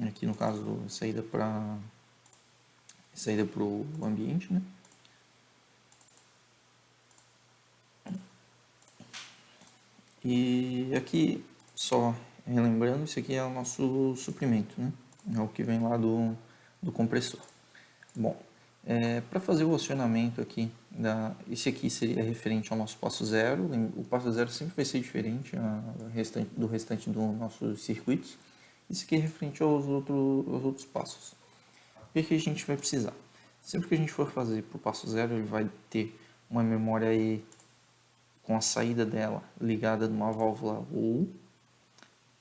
Aqui no caso, saída para o ambiente, né? E aqui, só relembrando, isso aqui é o nosso suprimento, né? É o que vem lá do compressor. Bom, para fazer o acionamento aqui, esse aqui seria referente ao nosso passo zero. O passo zero sempre vai ser diferente do restante dos nossos circuitos. Isso aqui é referente aos outros passos. O que a gente vai precisar? Sempre que a gente for fazer para o passo zero, ele vai ter uma memória aí com a saída dela ligada numa válvula OU,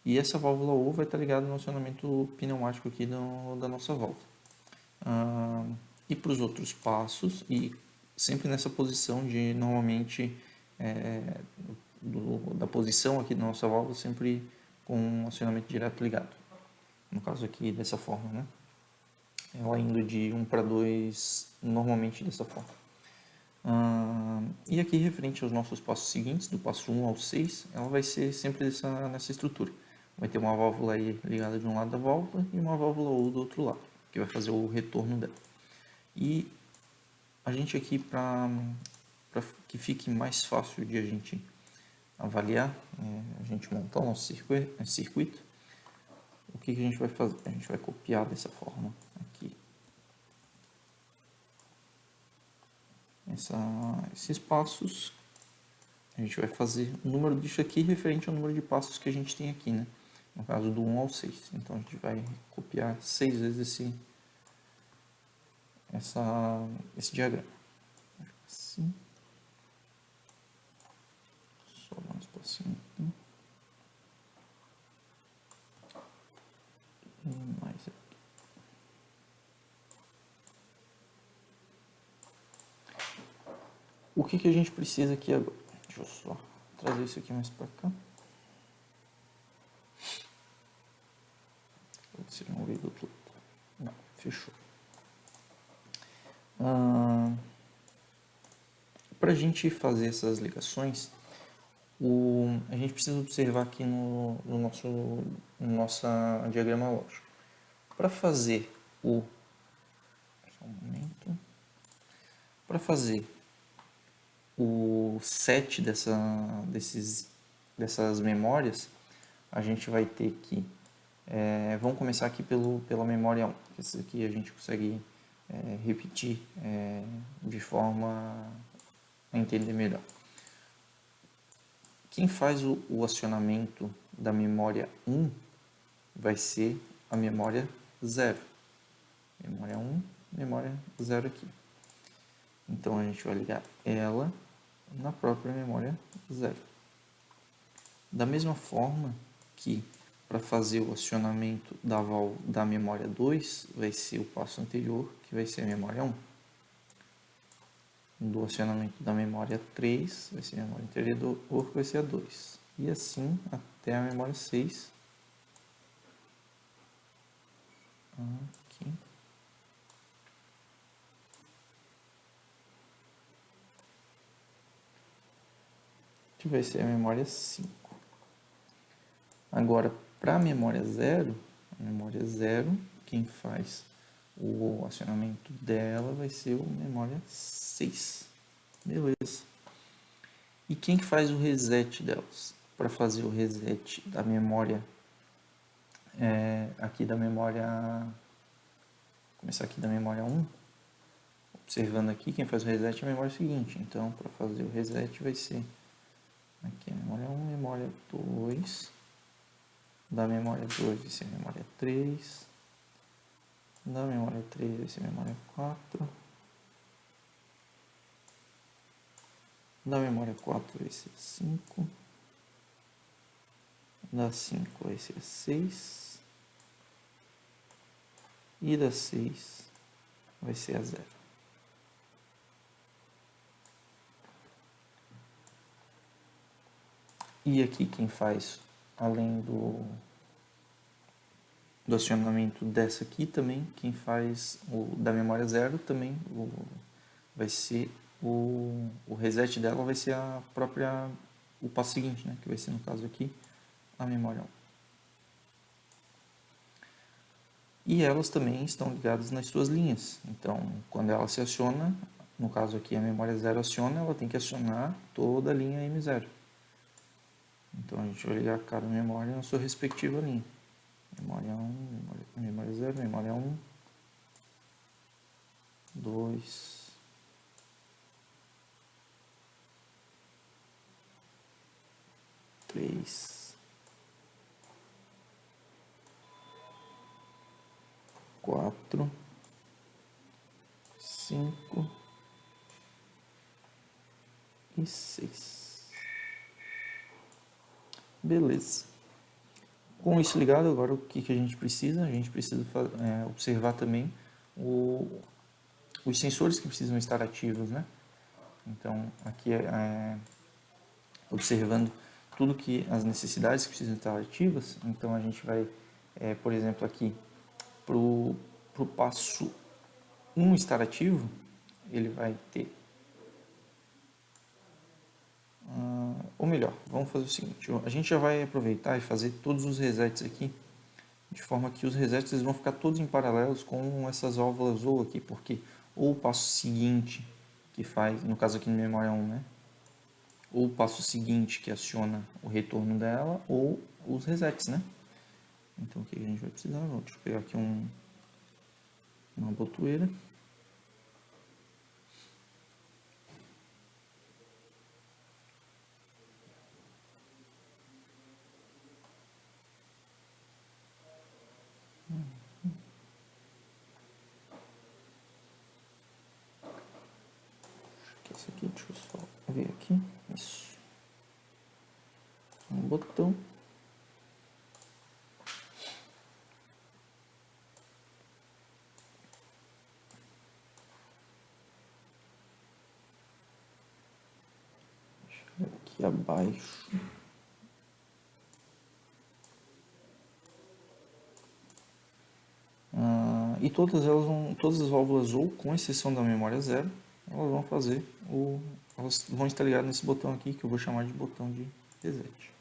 e essa válvula OU vai estar ligada no acionamento pneumático aqui da nossa válvula. E para os outros passos, e sempre nessa posição de normalmente da posição aqui da nossa válvula, sempre com um acionamento direto ligado. No caso aqui dessa forma, né? Ela indo de 1 para 2, normalmente dessa forma. E aqui, referente aos nossos passos seguintes, do passo 1 ao 6, ela vai ser sempre nessa estrutura. Vai ter uma válvula aí ligada de um lado da válvula e uma válvula ou do outro lado, que vai fazer o retorno dela. E a gente aqui, para que fique mais fácil de a gente avaliar, a gente montar o nosso circuito, o que a gente vai fazer? A gente vai copiar dessa forma aqui esses passos. A gente vai fazer o número disso aqui referente ao número de passos que a gente tem aqui, né? No caso do 1 ao 6. Então a gente vai copiar 6 vezes esse diagrama. Assim. Só dar um espacinho aqui. Mais aqui. O que a gente precisa aqui agora? Deixa eu só trazer isso aqui mais para cá. Se não veio do outro lado. Não, fechou. Para a gente fazer essas ligações, a gente precisa observar aqui no nosso diagrama lógico. Para fazer só um momento. Para fazer o set dessas memórias, a gente vai ter que... vamos começar aqui pela memória 1. Essa aqui a gente consegue repetir de forma a entender melhor. Quem faz o acionamento da memória 1 vai ser a memória 0. Memória 1, memória 0 aqui. Então a gente vai ligar ela na própria memória 0. Da mesma forma que para fazer o acionamento da memória 2 vai ser o passo anterior, que vai ser a memória 1. Do acionamento da memória 3 vai ser a memória anterior, que vai ser a 2. E assim até a memória 6. Aqui. Que vai ser a memória 5. Agora, para a memória 0, quem faz o acionamento dela vai ser o memória 6. Beleza. E quem que faz o reset delas? Para fazer o reset da memória, aqui da memória, começar aqui da memória 1, observando aqui, quem faz o reset é a memória seguinte. Então, para fazer o reset vai ser aqui a memória 1, memória 2, da memória 2 vai ser a memória 3, da memória 3 vai ser a memória 4, da memória 4 vai ser 5, da 5 vai ser 6 e da 6 vai ser a 0. E aqui quem faz, além do acionamento dessa aqui também, quem faz o da memória 0 também vai ser o reset dela vai ser a própria, o passo seguinte, né? Que vai ser no caso aqui a memória 1. E elas também estão ligadas nas suas linhas. Então, quando ela se aciona, no caso aqui a memória 0 aciona, ela tem que acionar toda a linha M0. Então a gente vai ligar cada memória na sua respectiva linha. Memória 1, memória 0, memória 1, 2, 3, 4, 5 e 6. Beleza. Com isso ligado, agora o que a gente precisa? A gente precisa observar também os sensores que precisam estar ativos, né? Então, aqui observando tudo que as necessidades que precisam estar ativas, então a gente vai, por exemplo, aqui, para o passo 1 estar ativo, ele vai ter, ou melhor, vamos fazer o seguinte, a gente já vai aproveitar e fazer todos os resets aqui, de forma que os resets eles vão ficar todos em paralelos com essas válvulas ou aqui, porque ou o passo seguinte que faz, no caso aqui no memória 1, né? Ou o passo seguinte que aciona o retorno dela, ou os resets, né? Então o que a gente vai precisar? Deixa eu pegar aqui uma botoeira. Esse aqui, deixa eu só ver aqui. Isso. Um botão. Aqui abaixo. E todas elas todas as válvulas ou, com exceção da memória 0, elas vão fazer elas vão estar ligadas nesse botão aqui que eu vou chamar de botão de reset.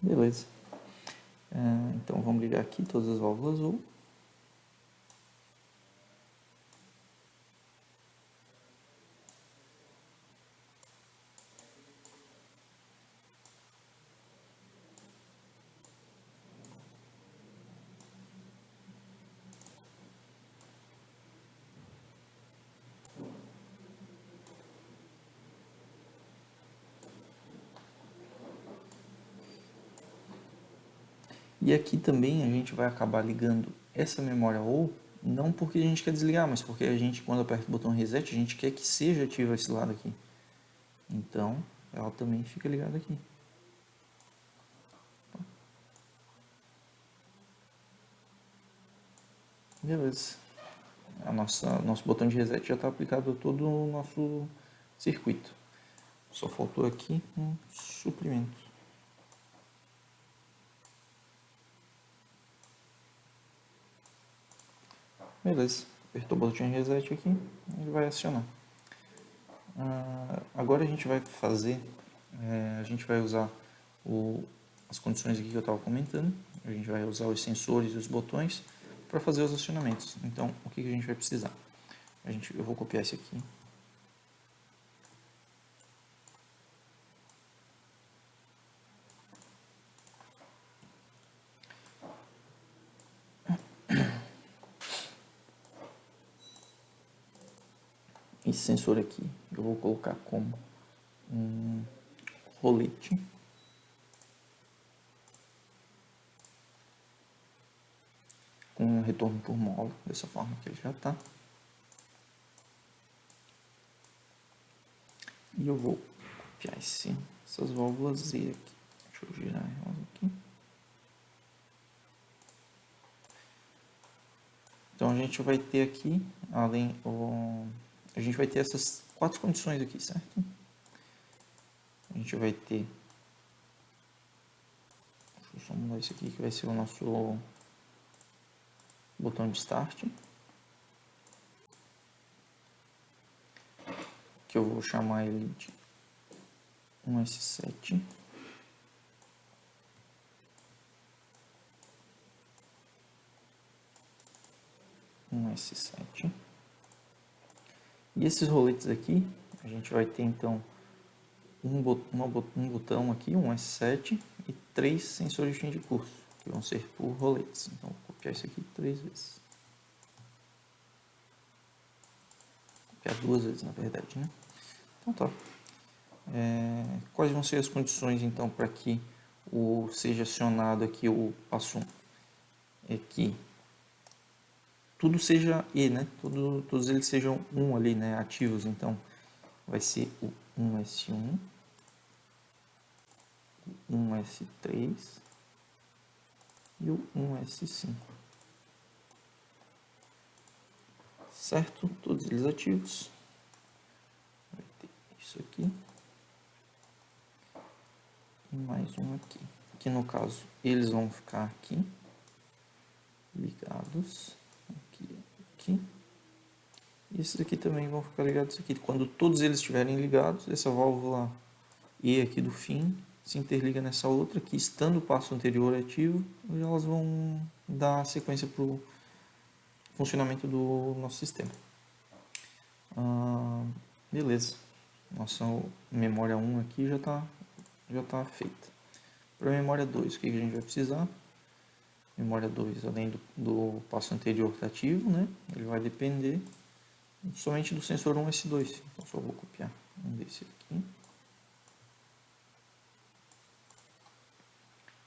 Beleza. Então vamos ligar aqui todas as válvulas ou. E aqui também a gente vai acabar ligando essa memória ou, não porque a gente quer desligar, mas porque a gente, quando aperta o botão reset, a gente quer que seja ativo esse lado aqui. Então, ela também fica ligada aqui. Beleza. Nosso botão de reset já está aplicado a todo o nosso circuito. Só faltou aqui um suprimento. Beleza. Apertou o botão de reset aqui, ele vai acionar. Agora a gente vai fazer, a gente vai usar as condições aqui que eu estava comentando. A gente vai usar os sensores e os botões para fazer os acionamentos. Então, o que a gente vai precisar? Eu vou copiar esse aqui. Esse sensor aqui eu vou colocar como um rolete. Com um retorno por mola, dessa forma que ele já está. E eu vou copiar essas válvulas Z aqui. Deixa eu girar elas aqui. Então a gente vai ter aqui, a gente vai ter essas 4 condições aqui, certo? A gente vai ter, deixa eu só mudar isso aqui que vai ser o nosso botão de start, que eu vou chamar ele de 1S7. E esses roletes aqui, a gente vai ter então um botão aqui, um S7 e 3 sensores de fim de curso, que vão ser por roletes. Então vou copiar isso aqui 3 vezes. Copiar 2 vezes, na verdade, né? Então tá. Quais vão ser as condições então para que seja acionado aqui o passo 1? É que tudo seja E, né? Todos eles sejam 1 ali, né? Ativos. Então vai ser o 1S1, o 1S3 e o 1S5. Certo? Todos eles ativos. Vai ter isso aqui. E mais um aqui. Que no caso, eles vão ficar aqui. Ligados. Aqui. E esses aqui também vão ficar ligados aqui. Quando todos eles estiverem ligados, essa válvula E aqui do fim se interliga nessa outra que, estando o passo anterior ativo, elas vão dar sequência para o funcionamento do nosso sistema. Beleza. Nossa memória 1 aqui já tá feita. Para a memória 2, o que a gente vai precisar? Memória 2, além do passo anterior estar ativo, né? Ele vai depender somente do sensor 1S2. Então só vou copiar um desse aqui.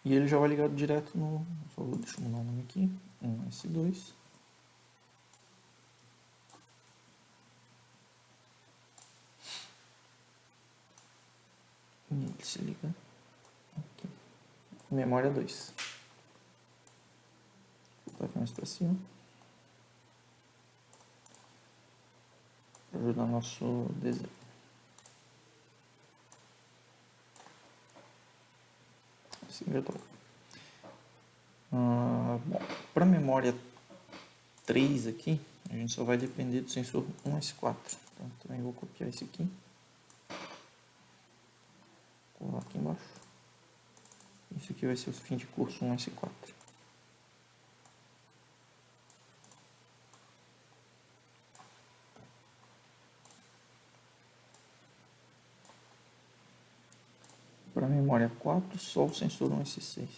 E ele já vai ligado direto no... Deixa eu mudar o nome aqui. 1S2. E ele se liga aqui. Memória 2. Vou botar mais para cima. Para ajudar nosso desenho. Assim já está. Bom, para a memória 3 aqui, a gente só vai depender do sensor 1S4. Então também vou copiar esse aqui. Vou lá aqui embaixo. Isso aqui vai ser o fim de curso 1S4. Para a memória 4, só o sensor 1S6.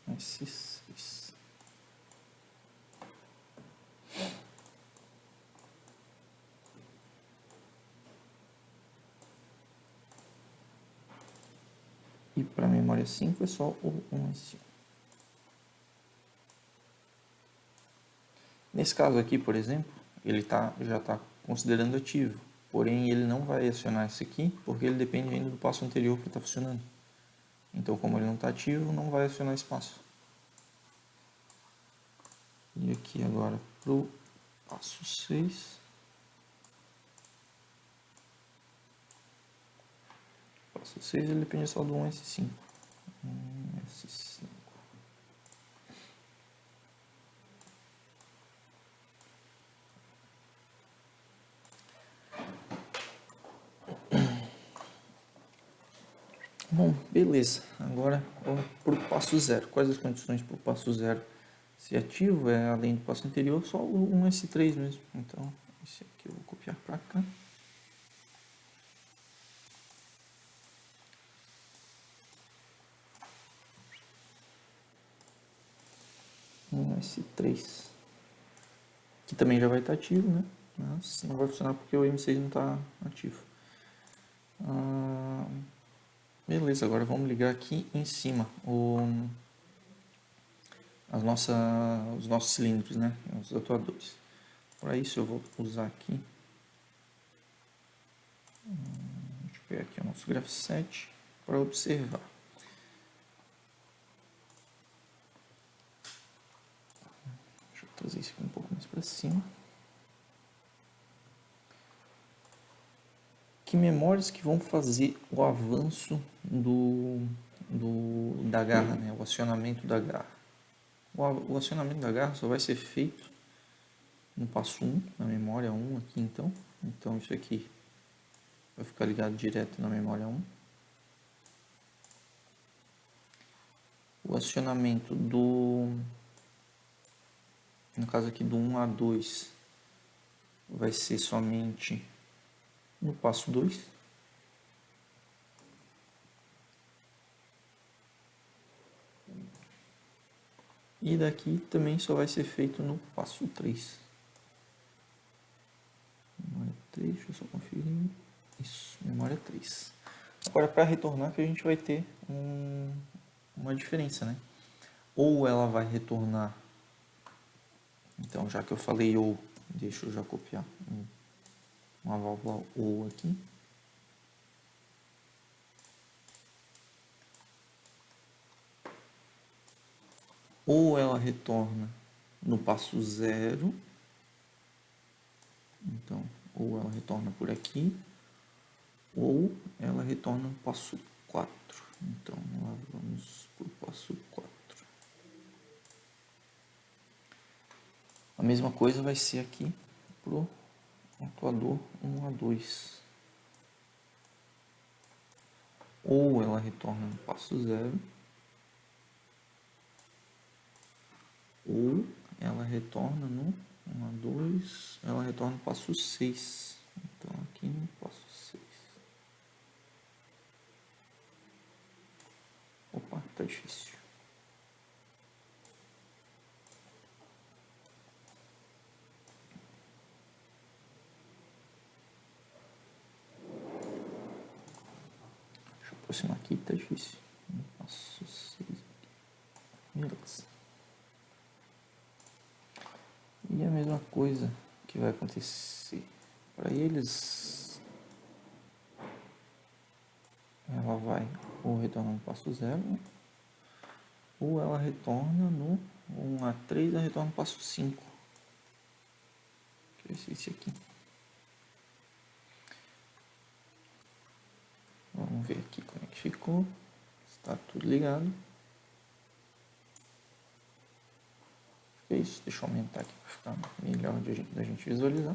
S6. E para a memória 5 é só o 1S1. Nesse caso aqui, por exemplo, ele já está considerando ativo, porém ele não vai acionar esse aqui, porque ele depende ainda do passo anterior que está funcionando. Então, como ele não está ativo, não vai acionar esse passo. E aqui agora para o passo 6. Passo 6 ele depende só do 1S5. 1S5. Bom, beleza. Agora vamos para o passo zero. Quais as condições para o passo zero ser ativo? É, além do passo anterior, só o 1S3 mesmo. Então, esse aqui eu vou copiar para cá. 1S3. Que também já vai estar ativo, né? Mas não vai funcionar porque o M6 não está ativo. Beleza, agora vamos ligar aqui em cima os nossos cilindros, né? Os atuadores. Para isso eu vou usar aqui. Deixa eu pegar aqui o nosso graph set para observar. Deixa eu trazer isso aqui um pouco mais para cima. Que memórias que vão fazer o avanço da garra, né? O acionamento da garra. O acionamento da garra só vai ser feito no passo 1, na memória 1 aqui então. Então isso aqui vai ficar ligado direto na memória 1. O acionamento no caso aqui do 1 a 2, vai ser somente no passo 2. E daqui também só vai ser feito no passo 3. Memória 3, deixa eu só conferir. Isso, memória 3. Agora, para retornar, que a gente vai ter uma diferença, né? Ou ela vai retornar. Então, já que eu falei ou, deixa eu já copiar uma válvula ou aqui. Ou ela retorna no passo 0. Então, ou ela retorna por aqui, ou ela retorna no passo 4. Então, lá vamos para o passo 4. A mesma coisa vai ser aqui para o atuador 1 a 2. Ou ela retorna no passo 0, ou ela retorna no 1 a 2, ela retorna no passo 6. Então, aqui no passo 6. Opa, tá difícil. Deixa eu aproximar aqui, tá difícil. Passo 6. Beleza. E a mesma coisa que vai acontecer para eles, ela vai ou retornar no passo 0, ou ela retorna no 1 a 3, ela retorna no passo 5. Deixa eu ver se esse aqui. Vamos ver aqui como é que ficou. Está tudo ligado. É isso, deixa eu aumentar aqui para ficar melhor da gente visualizar.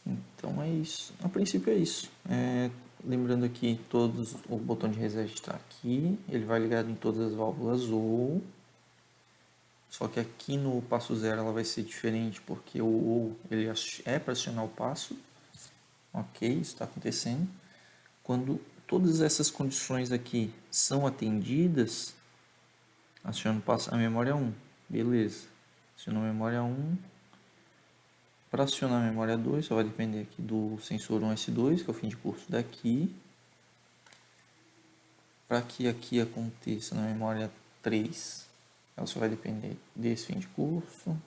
Então é isso. A princípio é isso. Lembrando aqui, o botão de reset está aqui. Ele vai ligado em todas as válvulas ou. Só que aqui no passo 0 ela vai ser diferente, porque o ou ele é para acionar o passo. Ok, isso está acontecendo. Quando todas essas condições aqui são atendidas, aciona a memória 1. Beleza. Acionou a memória 1. Para acionar a memória 2, só vai depender aqui do sensor 1S2, que é o fim de curso daqui. Para que aqui aconteça na memória 3, ela só vai depender desse fim de curso.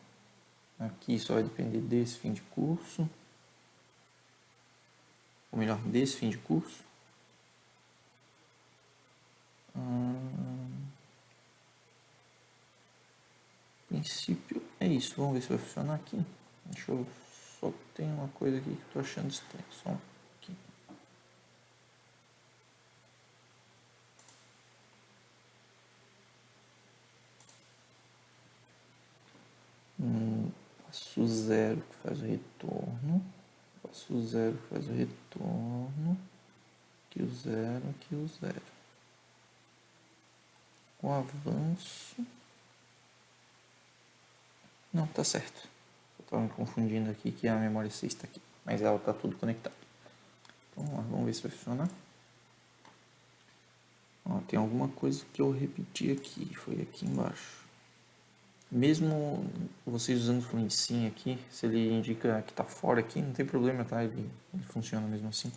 Aqui só vai depender desse fim de curso. Ou melhor, desse fim de curso. Princípio é isso. Vamos ver se vai funcionar aqui. Deixa eu só tem uma coisa aqui que eu tô achando estranho. Só aqui. passo 0 que faz o retorno, passo 0 que faz o retorno, aqui o 0, aqui o 0. O avanço... Não, tá certo. Eu estava me confundindo aqui que a memória 6 está aqui, mas ela está tudo conectado. Então vamos ver se vai funcionar. Ó, tem alguma coisa que eu repeti aqui, foi aqui embaixo. Mesmo vocês usando o FluentSym aqui, se ele indica que está fora aqui, não tem problema, tá? Ele funciona mesmo assim.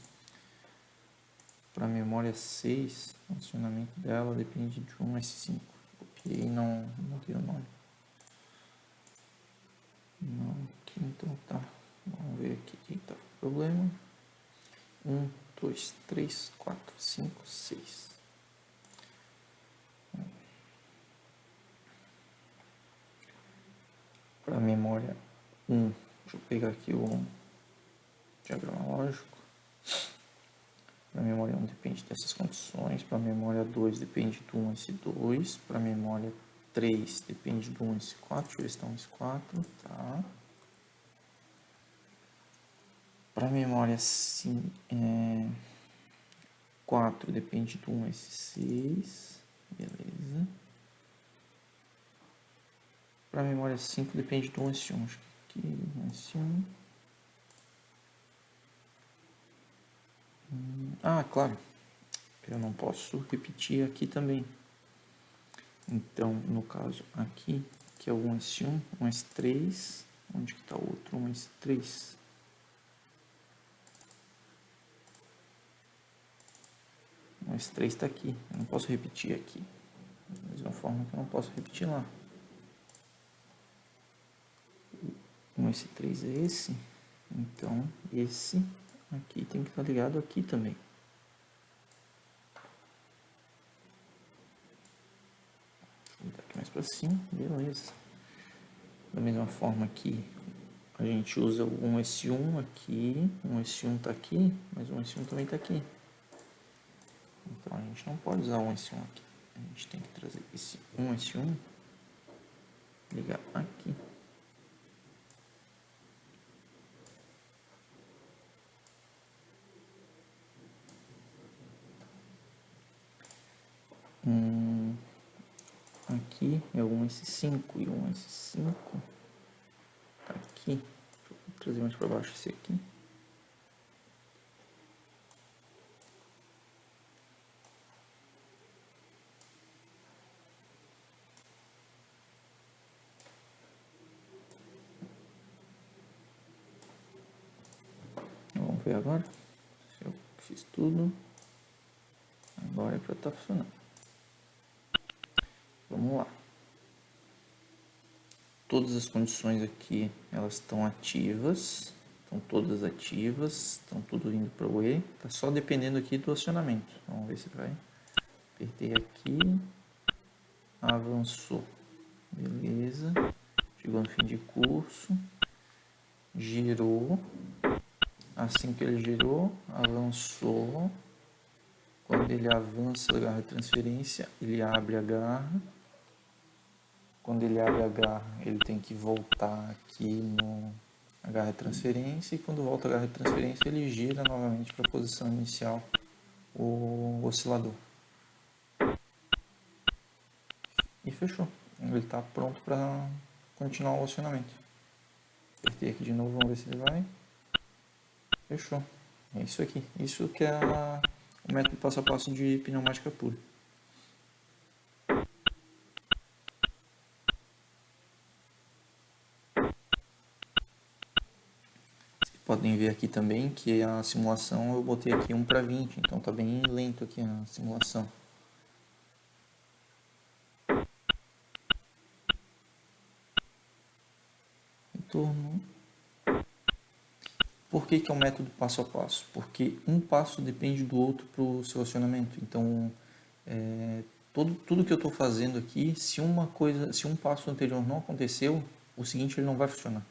Para a memória 6, o funcionamento dela depende de um S5. Copiei e não mudei o nome. Não, aqui então tá. Vamos ver aqui quem tá com problema. 1, 2, 3, 4, 5, 6. Para a memória 1, deixa eu pegar aqui o diagrama lógico. Para a memória 1 depende dessas condições. Para a memória 2 depende do 1S2. Para a memória 3 depende do 1S4. Deixa eu ver se está 1S4. Tá. Para a memória 4 depende do 1S6. Beleza. Para a memória 5 depende do 1S1. Acho que aqui 1S1. Ah, claro. Eu não posso repetir aqui também. Então, no caso aqui, que é o 1S1, 1S3. Onde que está o outro 1S3? O 1S3 está aqui. Eu não posso repetir aqui. Da mesma forma que eu não posso repetir lá. O 1S3 é esse. Então, esse aqui tem que estar ligado aqui também. Vou botar aqui mais para cima, beleza. Da mesma forma que a gente usa o 1S1 aqui, o 1S1 está aqui, mas o 1S1 também está aqui. Então a gente não pode usar o 1S1 aqui. A gente tem que trazer esse 1S1, ligar aqui. Aqui é o 1S5 e o 1S5 tá aqui. Deixa eu trazer mais para baixo esse aqui. Vamos ver agora se eu fiz tudo. Agora é para estar funcionando. Vamos lá. Todas as condições aqui, elas estão ativas. Estão todas ativas. Estão tudo indo para o E. Está só dependendo aqui do acionamento. Vamos ver se vai. Apertei aqui. Avançou. Beleza. Chegou no fim de curso. Girou. Assim que ele girou, avançou. Quando ele avança a garra de transferência, ele abre a garra. Quando ele abre a garra, ele tem que voltar aqui no garra de transferência. E quando volta a garra de transferência, ele gira novamente para a posição inicial o oscilador. E fechou. Ele está pronto para continuar o acionamento. Apertei aqui de novo, vamos ver se ele vai. Fechou. É isso aqui. Isso que é o método passo a passo de pneumática pura. Vocês podem ver aqui também que a simulação eu botei aqui 1 para 20, então está bem lento aqui a simulação. Retorno. Por que é o método passo a passo? Porque um passo depende do outro para o seu acionamento. Então, tudo que eu estou fazendo aqui, se um passo anterior não aconteceu, o seguinte ele não vai funcionar.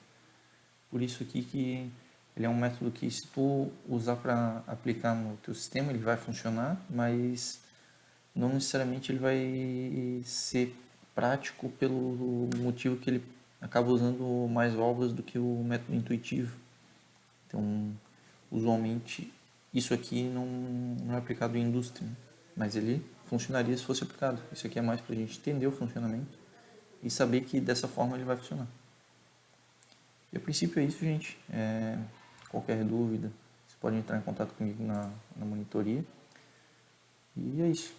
Por isso aqui que ele é um método que se tu usar para aplicar no teu sistema, ele vai funcionar, mas não necessariamente ele vai ser prático pelo motivo que ele acaba usando mais válvulas do que o método intuitivo. Então, usualmente, isso aqui não é aplicado em indústria, né? Mas ele funcionaria se fosse aplicado. Isso aqui é mais para a gente entender o funcionamento e saber que dessa forma ele vai funcionar. E a princípio é isso, gente. Qualquer dúvida, você pode entrar em contato comigo na monitoria. E é isso.